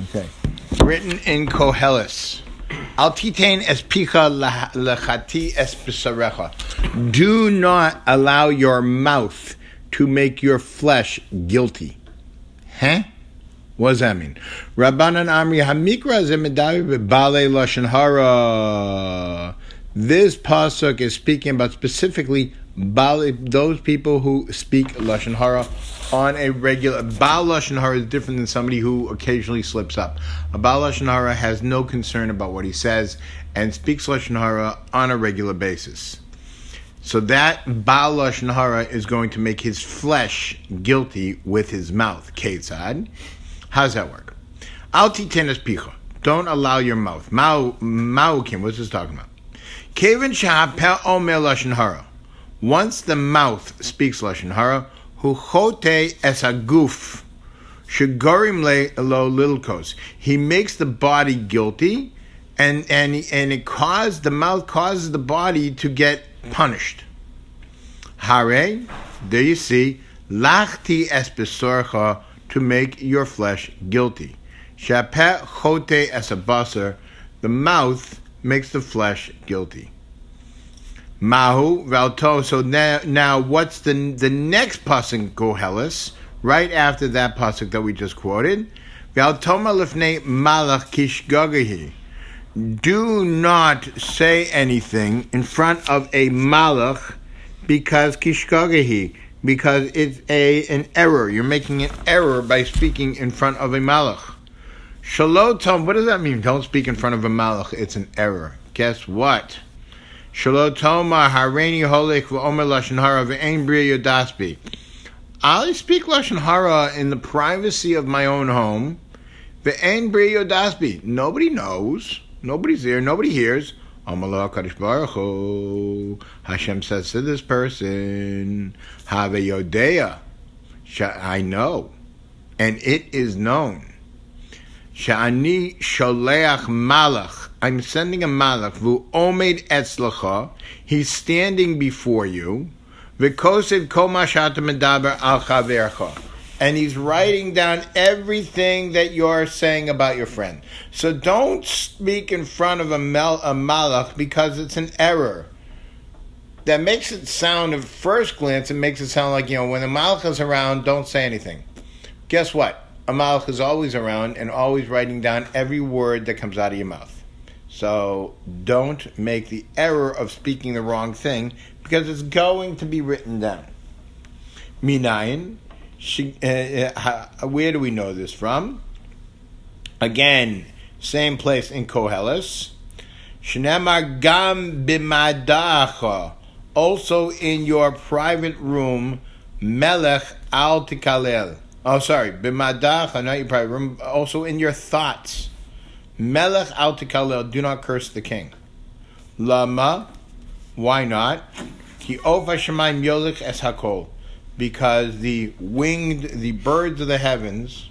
Okay. Written in Koheles. Al titain es picha lechati es b'sarecha. Do not allow your mouth to make your flesh guilty. Huh? What does that mean? Rabbanan Amri Hamikra Zemedavi B'Balei Loshon Hara. This pasuk is speaking about specifically those people who speak Loshon Hara on a regular. Baal Loshon Hara is different than somebody who occasionally slips up. A Baal Loshon Hara has no concern about what he says and speaks Loshon Hara on a regular basis. So that Baal Loshon Hara is going to make his flesh guilty with his mouth. Ketzad. How does that work? Al titenes picha. Don't allow your mouth. Ma'ukim. What's this talking about? Kevin shahapeh omer Loshon Hara. Once the mouth speaks Loshon Hara, hu chote es haguf shegorim lo lilkos. He makes the body guilty, and the mouth causes the body to get punished. Hare, there you see, lachti es besorcha, to make your flesh guilty. Shapeh chote es habasar, the mouth makes the flesh guilty. Mahu valto. So now what's the next pasuk Koheles right after that pasuk that we just quoted? Valtoma lifnei malach kishgagahi. Do not say anything in front of a malach because kishgagahi, because it's an error. You're making an error by speaking in front of a malach. Shalotom. What does that mean? Don't speak in front of a malach. It's an error. Guess what? Shalotoma hareini holek v'omer Loshon Hara v'ein bria yodasbi. I'll speak Loshon Hara in the privacy of my own home. V'ein bria yodasbi. Nobody knows. Nobody's there. Nobody hears. Amallah Kadosh Baruch Hu. Hashem says to this person, Have Yodea. I know, and it is known. Sha'ani sholeach malach. I'm sending a malach. Vu omed etzlacha. He's standing before you. V'kosev kol ma she'ata medaber al chavercha. And he's writing down everything that you're saying about your friend. So don't speak in front of a malach because it's an error. That makes it sound, at first glance, it makes it sound like, when the malach is around, don't say anything. Guess what? A malach is always around and always writing down every word that comes out of your mouth. So don't make the error of speaking the wrong thing because it's going to be written down. Minayin. Where do we know this from? Again, same place in Koheles. Shnemar gam b'madacha. Also in your private room, melech al tikalel. Oh, sorry, b'madacha, not your private room. Also in your thoughts, melech al tikalel. Do not curse the king. Lama, why not? Ki ofa shemayim yolich es hakol. Because the birds of the heavens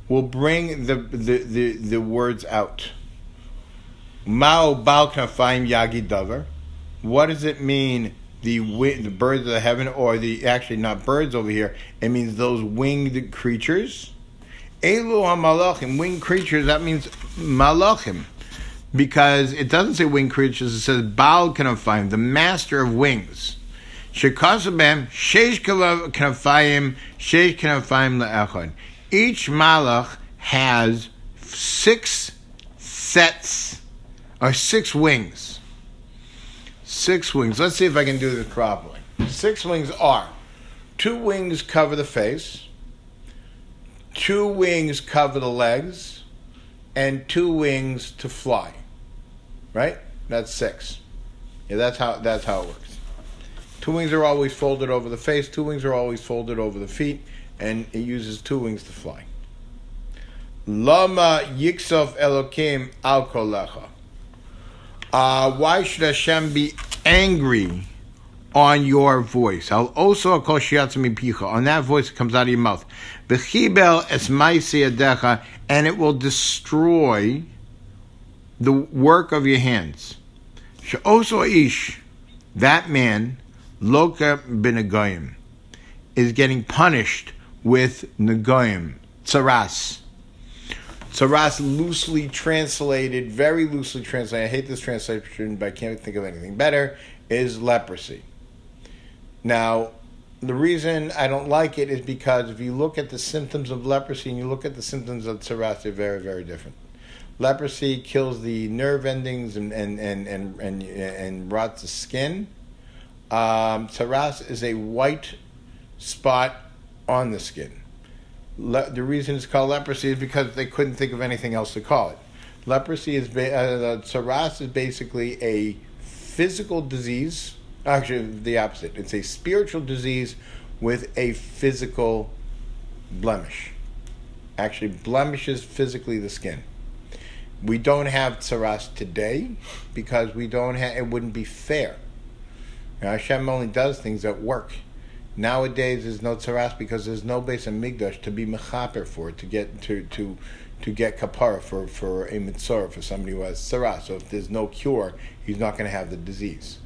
will bring the words out. Mao bal knafayim yagi davar. What does it mean? The birds of the heaven, or actually not birds over here. It means those winged creatures. Elu hamalachim, winged creatures. That means malachim, because it doesn't say winged creatures. It says bal knafayim, the master of wings. Shekasabem sheish knafayim le'echad. Each malach has 6 sets, or 6 wings. 6 wings. Let's see if I can do this properly. 6 wings are: 2 wings cover the face, 2 wings cover the legs, and 2 wings to fly. Right? That's 6. Yeah, that's how it works. 2 wings are always folded over the face, 2 wings are always folded over the feet, and it uses 2 wings to fly. Lama yiksof Elokim al kolecha. Why should Hashem be angry on your voice? On that voice that comes out of your mouth. V'chibel es ma'aseh yadecha, and it will destroy the work of your hands. She'oso ish, that man, Loka b'negoyim, is getting punished with negoyim, tsaras. Tsaras loosely translated, very loosely translated, I hate this translation, but I can't think of anything better, is leprosy. Now, the reason I don't like it is because if you look at the symptoms of leprosy and you look at the symptoms of tsaras, they're very, very different. Leprosy kills the nerve endings and rots the skin. Tsaras is a white spot on the skin. The reason it's called leprosy is because they couldn't think of anything else to call it. Leprosy is tsaras is basically a physical disease. Actually, the opposite. It's a spiritual disease with a physical blemish. Actually, blemishes physically the skin. We don't have tsaras today because we don't have. It wouldn't be fair. Hashem only does things that work. Nowadays, there's no tsaras because there's no base in Migdash to be mechaper for, to get kapara for a mitzvah for somebody who has tsaras. So if there's no cure, he's not going to have the disease.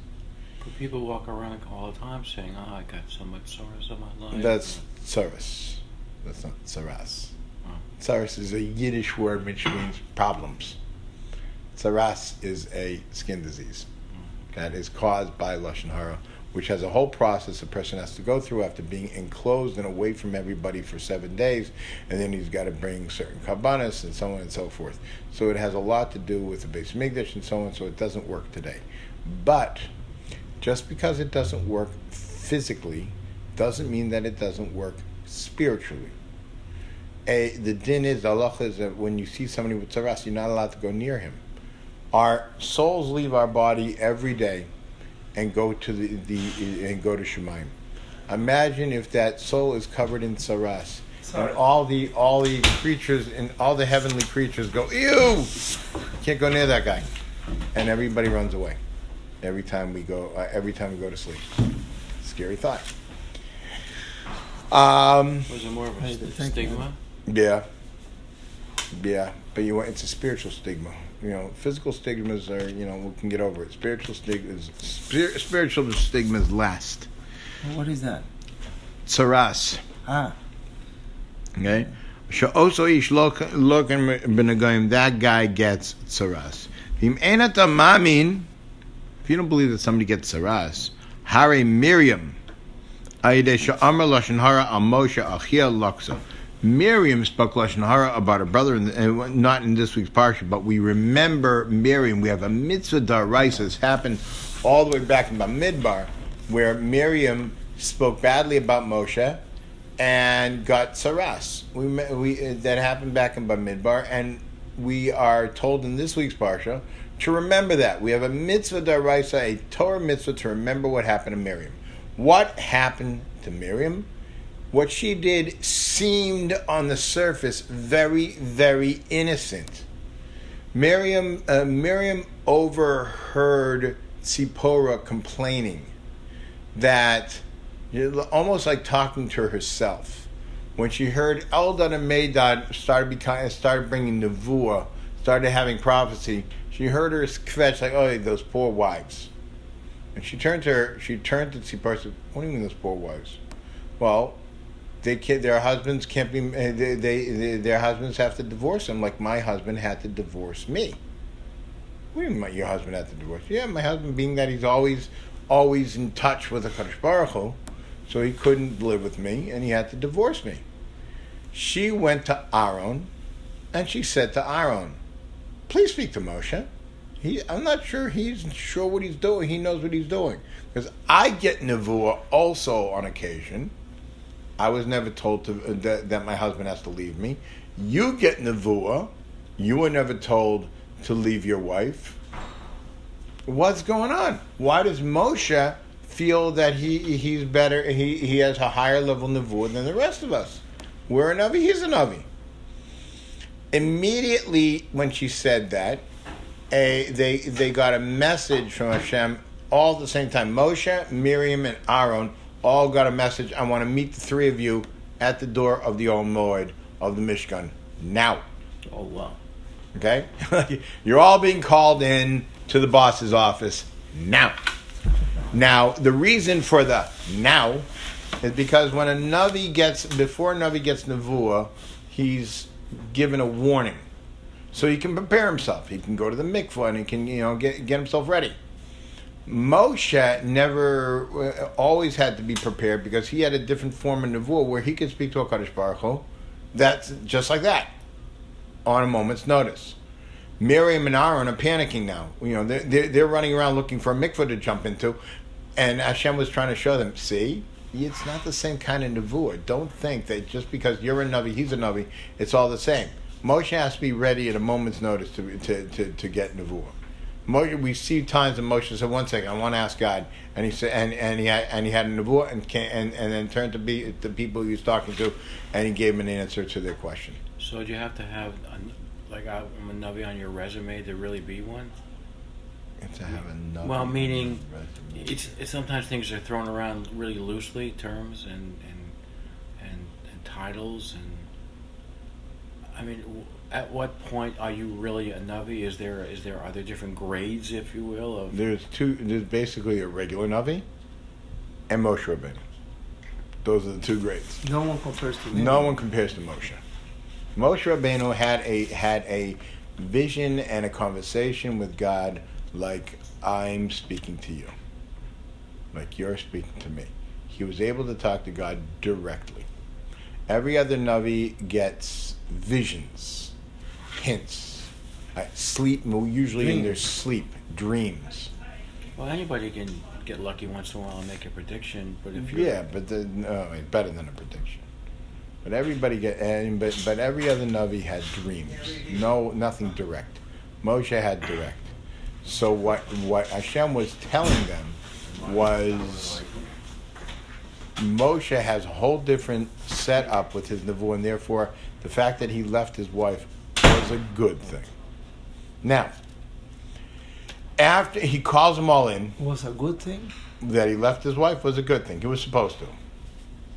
But people walk around all the time saying, "Oh, I got so much tsaras in my life." That's tsaras. That's not tsaras. Tsaras is a Yiddish word which means problems. Tsaras is a skin disease that is caused by Loshon Hara, which has a whole process a person has to go through after being enclosed and away from everybody for 7 days, and then he's got to bring certain kabbanas and so on and so forth. So it has a lot to do with the base Mikdash and so on, so it doesn't work today. But just because it doesn't work physically doesn't mean that it doesn't work spiritually. The din is, the halacha is that when you see somebody with tsaras, you're not allowed to go near him. Our souls leave our body every day and go to and go to Shemayim. Imagine if that soul is covered in tsaras, and all the creatures and all the heavenly creatures go, ew, can't go near that guy, and everybody runs away. Every time we go to sleep. Scary thought. Was it more of a stigma? Yeah, but it's a spiritual stigma. Physical stigmas are, we can get over it. Spiritual stigmas last. What is that? Tsaras. Okay. That guy gets tsaras. If you don't believe that somebody gets tsaras, Hara Miriam. Miriam spoke Loshon Hara about her brother, and not in this week's parsha, but we remember Miriam. We have a mitzvah daraisa that's happened all the way back in Bamidbar, where Miriam spoke badly about Moshe and got tsaras. That happened back in Bamidbar, and we are told in this week's parsha to remember that. We have a mitzvah daraisa, a Torah mitzvah, to remember what happened to Miriam. What happened to Miriam? What she did seemed on the surface very, very innocent. Miriam overheard Tzipporah complaining that, almost like talking to herself, when she heard Eldad and Medad started bringing nevuah, started having prophecy. She heard her kvetch like, "Oh, those poor wives." And she turned to Tzipporah and said, "What do you mean those poor wives?" Well, their husbands can't be. Their husbands have to divorce them, like my husband had to divorce me. What do you mean your husband had to divorce? Yeah, my husband, being that he's always in touch with the Kadosh Baruch Hu, so he couldn't live with me, and he had to divorce me. She went to Aaron, and she said to Aaron, "Please speak to Moshe. I'm not sure he's sure what he's doing. He knows what he's doing. Because I get nevuah also on occasion. I was never told that my husband has to leave me. You get nevuah. You were never told to leave your wife. What's going on? Why does Moshe feel that he's better, he has a higher level nevuah than the rest of us? We're a Navi, he's a Navi." Immediately when she said that, they got a message from Hashem all at the same time. Moshe, Miriam, and Aaron all got a message. "I want to meet the three of you at the door of the Ol Moed of the Mishkan now." Oh, wow. Okay? You're all being called in to the boss's office now. Now, the reason for the now is because before a Navi gets nevuah, he's given a warning. So he can prepare himself. He can go to the mikvah and he can, get himself ready. Moshe never, always had to be prepared because he had a different form of nevuah where he could speak to HaKadosh Baruch Hu. That's just like that, on a moment's notice. Miriam and Aaron are panicking now. They're running around looking for a mikvah to jump into, and Hashem was trying to show them, see, it's not the same kind of nevuah. Don't think that just because you're a navi, he's a navi, it's all the same. Moshe has to be ready at a moment's notice to get nevuah. We see times when Moshe said, "1 second, I want to ask God," and he said, and he had a nevuah, and then turned to the people he was talking to, and he gave them an answer to their question. So do you have to have a navi on your resume to really be one? To have a navi. Well, meaning it's sometimes things are thrown around really loosely, terms and titles, and I mean, at what point are you really a navi? Are there different grades, if you will, of? There's basically a regular navi and Moshe Rabbeinu. Those are the two grades. No one compares to him. No one compares to Moshe. Moshe Rabbeinu had a vision and a conversation with God like I'm speaking to you, like you're speaking to me. He was able to talk to God directly. Every other navi gets visions, hints, sleep, usually dreams. In their sleep, dreams. Well, anybody can get lucky once in a while and make a prediction, but if you it's better than a prediction. But everybody but every other navi had dreams. Nothing direct. Moshe had direct. So what Hashem was telling them was Moshe has a whole different setup with his nevuah, and therefore the fact that he left his wife was a good thing. Now, after he calls them all in, was a good thing. That he left his wife was a good thing. He was supposed to.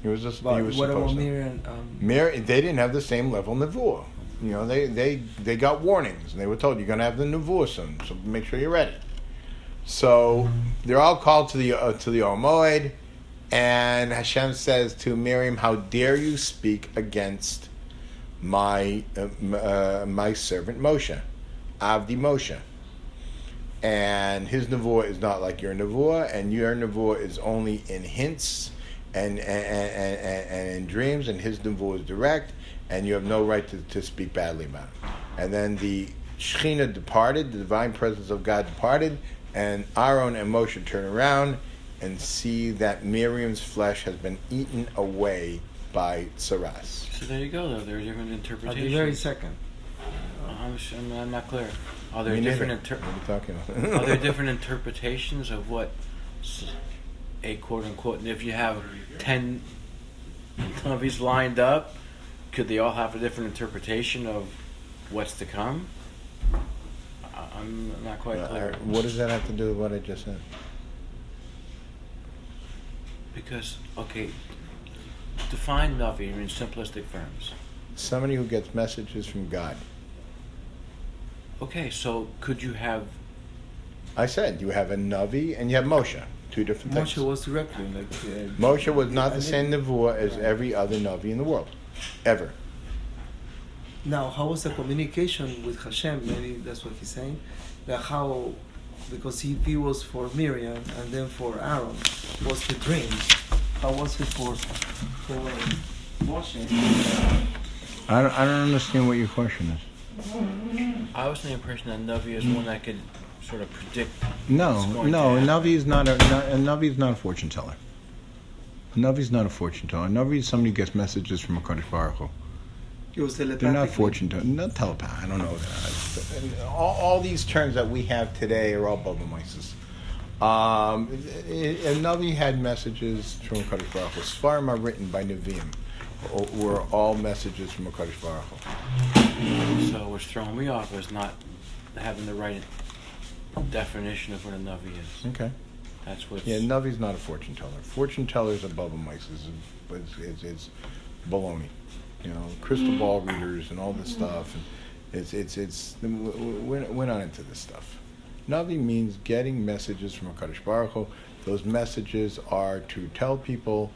He was supposed to. Miriam, they didn't have the same level of nevuah. They got warnings, and they were told you're going to have the nevuah soon, so make sure you're ready. So they're all called to the Moed, and Hashem says to Miriam, "How dare you speak against my servant Moshe, Avdi Moshe?" And his nevuah is not like your nevuah, and your nevuah is only in hints and in dreams, and his nevuah is direct, and you have no right to speak badly about him. And then the Shekhinah departed, the divine presence of God departed, and Aaron and Moshe turn around and see that Miriam's flesh has been eaten away by Saras. So there you go, though. There are different interpretations. At the very second. I'm not clear. Are there different what are you talking about? Are there different interpretations of what a quote unquote? And if you have 10 navis lined up, could they all have a different interpretation of what's to come? I'm not quite clear. What does that have to do with what I just said? Because, define navi in simplistic terms. Somebody who gets messages from God. Okay, so could you have... I said you have a navi and you have Moshe. Two different things. Moshe was directly Moshe was not the same nevuah as every other navi in the world, ever. Now, how was the communication with Hashem? Maybe that's what he's saying. Because he was for Miriam and then for Aaron was the dream. How was it for Moshe? I don't understand what your question is. I was the impression that navi is one that could sort of predict. No, a navi is not a navi is not a fortune teller. A navi is not a fortune teller. A navi is somebody who gets messages from a HaKadosh Baruch Hu. It was telepathic. They're not fortune tellers. Not telepath. I don't know that. All these terms that we have today are all bubble mices. A navi had messages from a HaKadosh Baruch Hu. Sfarim are written by Nevi'im. Were all messages from a HaKadosh Baruch Hu. So what's throwing me off is not having the right definition of what a navi is. Okay. That's what's... Yeah, navi's not a fortune teller. Fortune tellers are bubble mice. It's baloney. Crystal ball readers and all this stuff. And we're not into this stuff. Navi means getting messages from a HaKadosh Baruch Hu. Those messages are to tell people